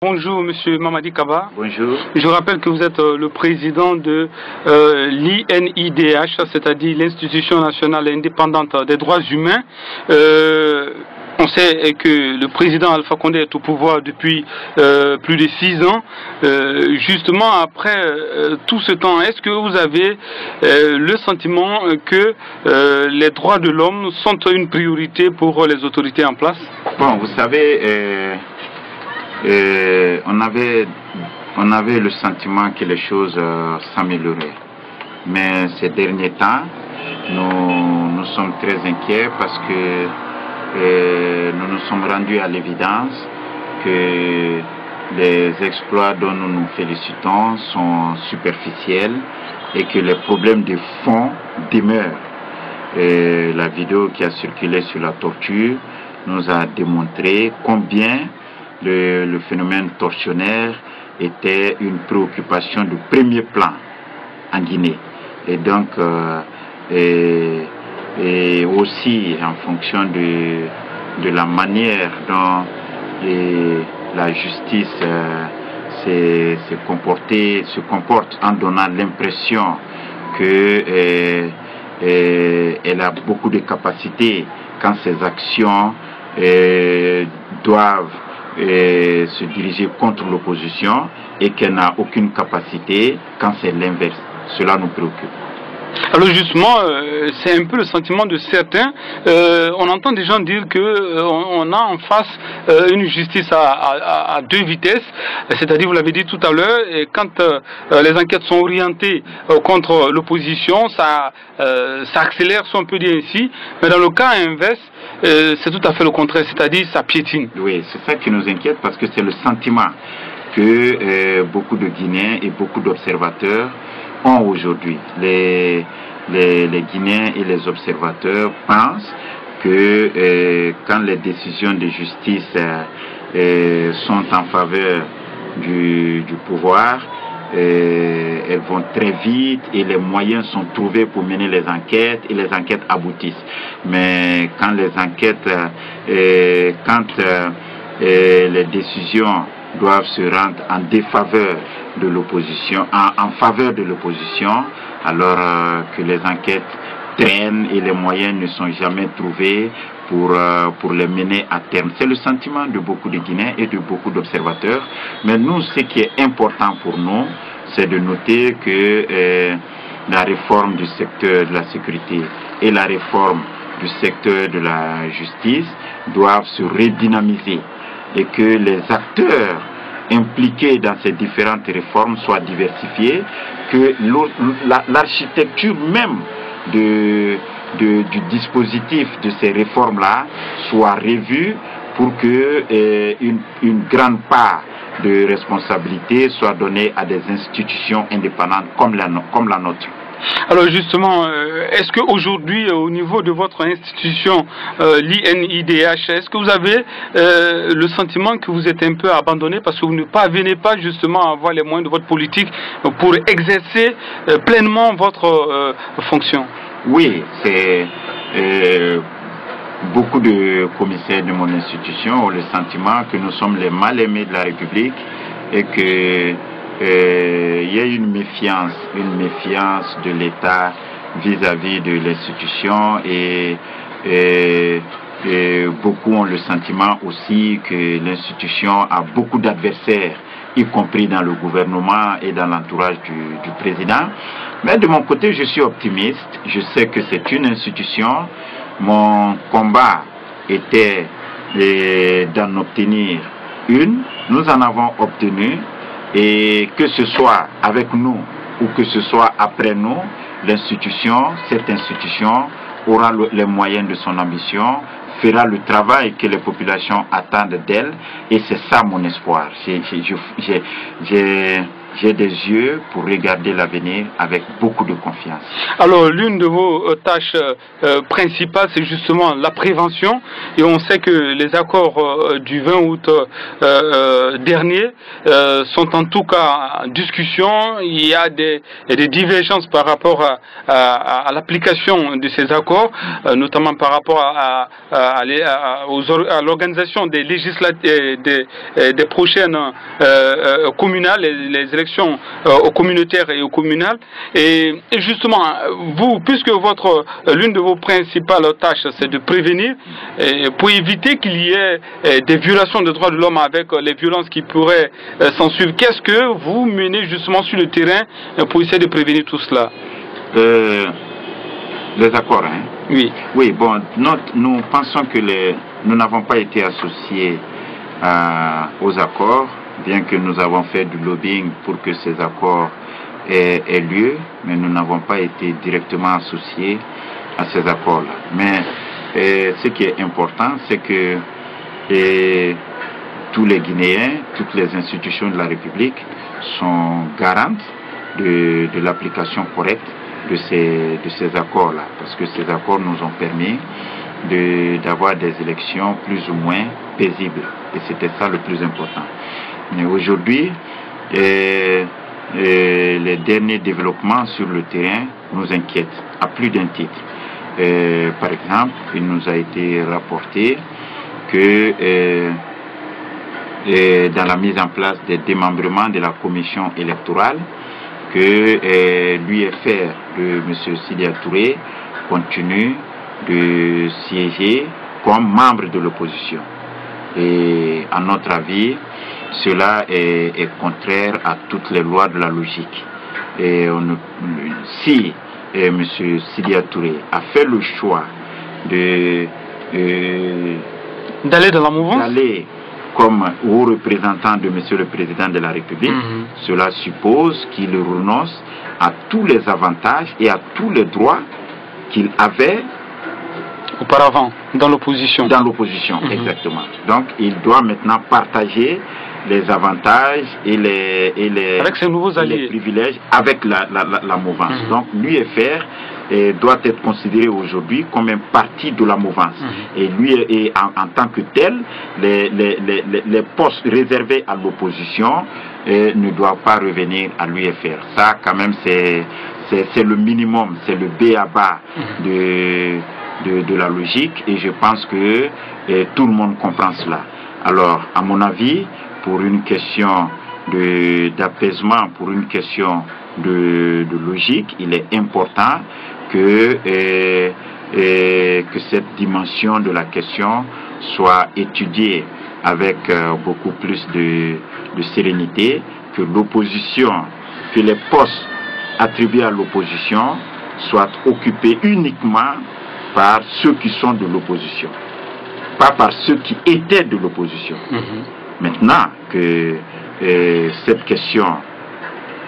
Bonjour Monsieur Mamadi Kaba. Bonjour. Je rappelle que vous êtes le président de l'INIDH, c'est-à-dire l'Institution nationale indépendante des droits humains. On sait que le président Alpha Condé est au pouvoir depuis plus de 6 ans. Justement, après tout ce temps, est-ce que vous avez le sentiment que les droits de l'homme sont une priorité pour les autorités en place? Bon, vous savez, on avait le sentiment que les choses s'amélioraient. Mais ces derniers temps, nous sommes très inquiets parce que nous nous sommes rendus à l'évidence que les exploits dont nous nous félicitons sont superficiels et que les problèmes de fond demeurent. La vidéo qui a circulé sur la torture nous a démontré combien le phénomène tortionnaire était une préoccupation de premier plan en Guinée. Et donc, et aussi en fonction de la manière dont la justice se comporte en donnant l'impression qu'elle a beaucoup de capacités quand ses actions doivent se diriger contre l'opposition et qu'elle n'a aucune capacité quand c'est l'inverse. Cela nous préoccupe. Alors justement, c'est un peu le sentiment de certains. On entend des gens dire qu'on a en face une justice à deux vitesses, c'est-à-dire, vous l'avez dit tout à l'heure, quand les enquêtes sont orientées contre l'opposition, ça accélère, si on peut dire ainsi, mais dans le cas inverse, c'est tout à fait le contraire, c'est-à-dire ça piétine. Oui, c'est ça qui nous inquiète parce que c'est le sentiment que beaucoup de Guinéens et beaucoup d'observateurs ont aujourd'hui. Les Guinéens et les observateurs pensent que quand les décisions de justice sont en faveur du pouvoir, elles vont très vite et les moyens sont trouvés pour mener les enquêtes et les enquêtes aboutissent. Mais quand les enquêtes, les décisions doivent se rendre en défaveur de l'opposition, en faveur de l'opposition, alors que les enquêtes traînent et les moyens ne sont jamais trouvés pour les mener à terme. C'est le sentiment de beaucoup de Guinéens et de beaucoup d'observateurs. Mais nous, ce qui est important pour nous, c'est de noter que la réforme du secteur de la sécurité et la réforme du secteur de la justice doivent se redynamiser et que les acteurs impliqués dans ces différentes réformes soient diversifiés, que l'architecture même du dispositif de ces réformes-là soit revue pour que une grande part de responsabilité soit donnée à des institutions indépendantes comme la nôtre. Alors justement, est-ce qu'aujourd'hui, au niveau de votre institution, l'INIDH, est-ce que vous avez le sentiment que vous êtes un peu abandonné parce que vous ne parvenez pas justement à avoir les moyens de votre politique pour exercer pleinement votre fonction? Oui, c'est beaucoup de commissaires de mon institution ont le sentiment que nous sommes les mal-aimés de la République et que il y a une méfiance de l'État vis-à-vis de l'institution et beaucoup ont le sentiment aussi que l'institution a beaucoup d'adversaires, y compris dans le gouvernement et dans l'entourage du président. Mais de mon côté, je suis optimiste. Je sais que c'est une institution. Mon combat était d'en obtenir une. Nous en avons obtenu. Et que ce soit avec nous ou que ce soit après nous, cette institution aura les moyens de son ambition, fera le travail que les populations attendent d'elle, et c'est ça mon espoir. j'ai des yeux pour regarder l'avenir avec beaucoup de confiance. Alors, l'une de vos tâches principales, c'est justement la prévention. Et on sait que les accords du 20 août dernier sont en tout cas en discussion. Il y a des divergences par rapport à l'application de ces accords, notamment par rapport à l'organisation des des prochaines communales, les élections communautaires et communales. Et justement, vous, puisque l'une de vos principales tâches, c'est de prévenir, pour éviter qu'il y ait des violations des droits de l'homme avec les violences qui pourraient s'en suivre, qu'est-ce que vous menez justement sur le terrain pour essayer de prévenir tout cela? Les accords, hein? Oui. Oui, bon, nous pensons que nous n'avons pas été associés aux accords, bien que nous avons fait du lobbying pour que ces accords aient lieu, mais nous n'avons pas été directement associés à ces accords-là. Mais ce qui est important, c'est que tous les Guinéens, toutes les institutions de la République sont garantes de l'application correcte de ces accords-là, parce que ces accords nous ont permis d'avoir des élections plus ou moins paisibles, et c'était ça le plus important. Mais aujourd'hui, les derniers développements sur le terrain nous inquiètent à plus d'un titre. Par exemple, il nous a été rapporté que dans la mise en place des démembrements de la commission électorale, que l'UFR de M. Sidya Touré continue de siéger comme membre de l'opposition. Et à notre avis, cela est contraire à toutes les lois de la logique. Et si M. Sidya Touré a fait le choix d'aller dans la mouvance, comme haut représentant de M. le Président de la République, cela suppose qu'il renonce à tous les avantages et à tous les droits qu'il avait auparavant dans l'opposition. Dans l'opposition, exactement. Donc il doit maintenant partager les avantages et avec ses nouveaux alliés, les privilèges avec la mouvance. Donc l'UFR doit être considéré aujourd'hui comme un parti de la mouvance. Et lui, en tant que tel, les postes réservés à l'opposition ne doivent pas revenir à l'UFR. Ça, quand même, c'est le minimum, c'est le b.a.-ba de la logique, et je pense que tout le monde comprend cela. Alors, à mon avis, pour une question d'apaisement, pour une question de logique, il est important que cette dimension de la question soit étudiée avec beaucoup plus de sérénité, que l'opposition, que les postes attribués à l'opposition soient occupés uniquement par ceux qui sont de l'opposition, pas par ceux qui étaient de l'opposition. Maintenant que cette question,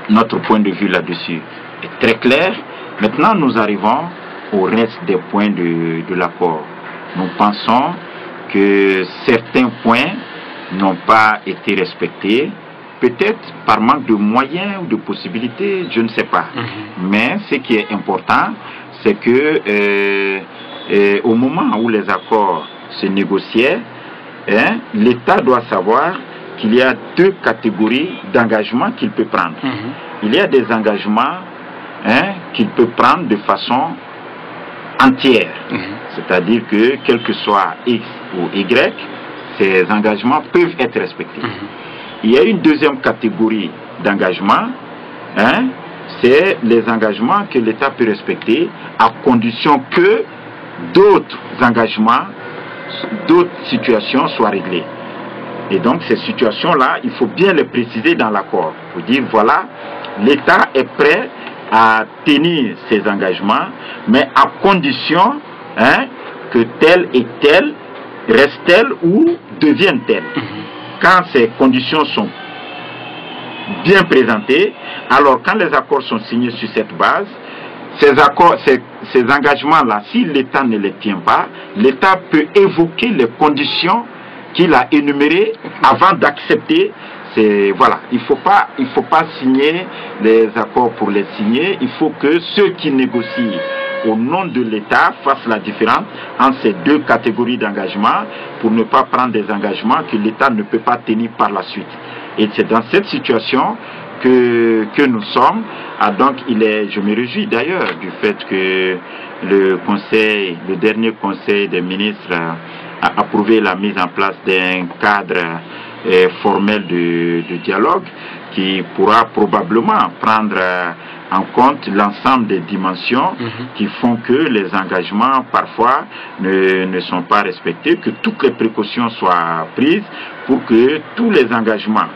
notre point de vue là-dessus est très clair, maintenant nous arrivons au reste des points de l'accord. Nous pensons que certains points n'ont pas été respectés, peut-être par manque de moyens ou de possibilités, je ne sais pas. Mais ce qui est important, c'est que au moment où les accords se négociaient, l'État doit savoir qu'il y a deux catégories d'engagements qu'il peut prendre. Il y a des engagements qu'il peut prendre de façon entière. C'est-à-dire que, quel que soit X ou Y, ces engagements peuvent être respectés. Il y a une deuxième catégorie d'engagements, c'est les engagements que l'État peut respecter à condition que d'autres engagements, d'autres situations soient réglées. Et donc ces situations-là, il faut bien les préciser dans l'accord. Il faut dire, voilà, l'État est prêt à tenir ses engagements, mais à condition que telle et telle reste telle ou devienne telle. Quand ces conditions sont bien présentées, alors quand les accords sont signés sur cette base, ces engagements-là, si l'État ne les tient pas, l'État peut évoquer les conditions qu'il a énumérées avant d'accepter Voilà, il faut pas signer les accords pour les signer. Il faut que ceux qui négocient au nom de l'État fassent la différence entre ces deux catégories d'engagement pour ne pas prendre des engagements que l'État ne peut pas tenir par la suite. Et c'est dans cette situation que nous sommes. Donc je me réjouis d'ailleurs du fait que le dernier conseil des ministres a approuvé la mise en place d'un cadre formel de dialogue qui pourra probablement prendre en compte l'ensemble des dimensions qui font que les engagements parfois ne sont pas respectés, que toutes les précautions soient prises pour que tous les engagements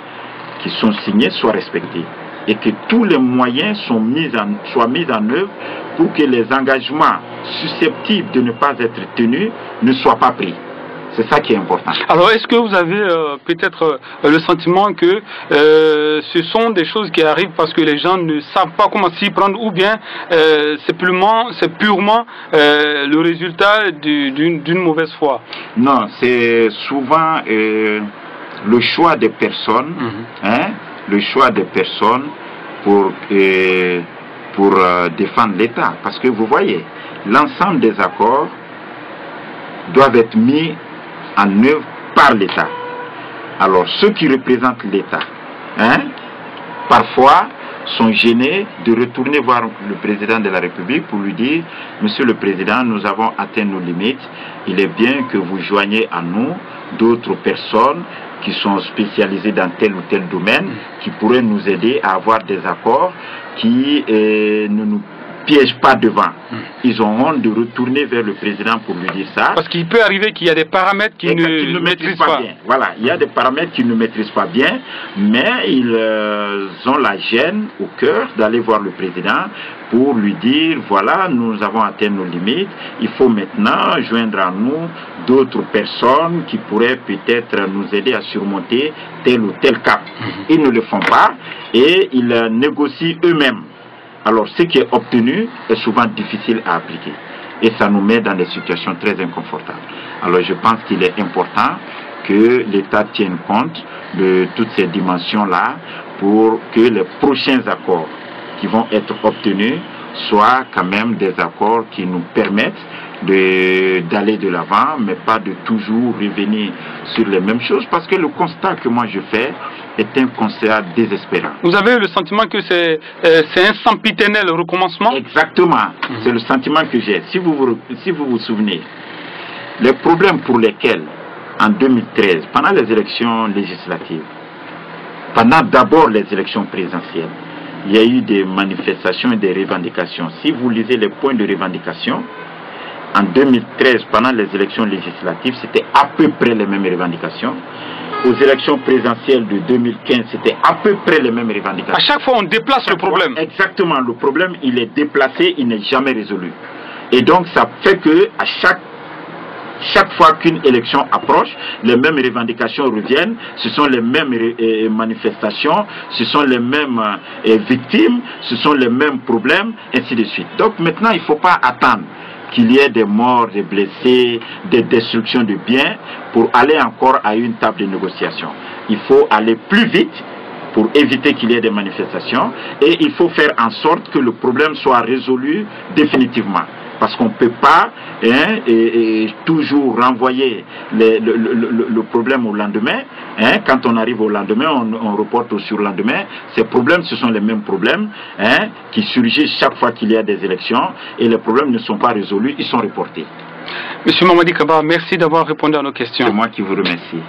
qui sont signés soient respectés et que tous les moyens soient mis en œuvre pour que les engagements susceptibles de ne pas être tenus ne soient pas pris. C'est ça qui est important. Alors, est-ce que vous avez peut-être le sentiment que ce sont des choses qui arrivent parce que les gens ne savent pas comment s'y prendre, ou bien c'est purement le résultat d'une mauvaise foi? Non, c'est souvent le choix des personnes, le choix des personnes pour défendre l'État. Parce que vous voyez, l'ensemble des accords doivent être mis en œuvre par l'État. Alors ceux qui représentent l'État, parfois sont gênés de retourner voir le président de la République pour lui dire: Monsieur le Président, nous avons atteint nos limites, il est bien que vous joigniez à nous d'autres personnes qui sont spécialisées dans tel ou tel domaine, qui pourraient nous aider à avoir des accords qui ne nous piègent pas devant. Ils ont honte de retourner vers le président pour lui dire ça. Parce qu'il peut arriver qu'il y a des paramètres qu'ils ne maîtrisent pas bien. Voilà, il y a des paramètres qu'ils ne maîtrisent pas bien, mais ils ont la gêne au cœur d'aller voir le président pour lui dire: voilà, nous avons atteint nos limites, il faut maintenant joindre à nous d'autres personnes qui pourraient peut-être nous aider à surmonter tel ou tel cap. Ils ne le font pas et ils négocient eux-mêmes. Alors ce qui est obtenu est souvent difficile à appliquer et ça nous met dans des situations très inconfortables. Alors je pense qu'il est important que l'État tienne compte de toutes ces dimensions-là pour que les prochains accords qui vont être obtenus soient quand même des accords qui nous permettent d'aller de l'avant, mais pas de toujours revenir sur les mêmes choses, parce que le constat que moi je fais est un constat désespérant. Vous avez le sentiment que c'est un sempiternel recommencement? Exactement, c'est le sentiment que j'ai. Si vous vous souvenez, les problèmes pour lesquels en 2013, pendant les élections législatives, pendant d'abord les élections présidentielles, il y a eu des manifestations et des revendications. Si vous lisez les points de revendication, en 2013, pendant les élections législatives, c'était à peu près les mêmes revendications. Aux élections présidentielles de 2015, c'était à peu près les mêmes revendications. À chaque fois, on déplace le problème. Exactement, le problème, il est déplacé, il n'est jamais résolu. Et donc, ça fait que à chaque fois qu'une élection approche, les mêmes revendications reviennent, ce sont les mêmes manifestations, ce sont les mêmes victimes, ce sont les mêmes problèmes, ainsi de suite. Donc maintenant, il ne faut pas attendre qu'il y ait des morts, des blessés, des destructions de biens pour aller encore à une table de négociation. Il faut aller plus vite pour éviter qu'il y ait des manifestations et il faut faire en sorte que le problème soit résolu définitivement. Parce qu'on ne peut pas toujours renvoyer le problème au lendemain. Quand on arrive au lendemain, on reporte au surlendemain. Ces problèmes, ce sont les mêmes problèmes qui surgissent chaque fois qu'il y a des élections. Et les problèmes ne sont pas résolus, ils sont reportés. Monsieur Mamadi Kaba, merci d'avoir répondu à nos questions. C'est moi qui vous remercie.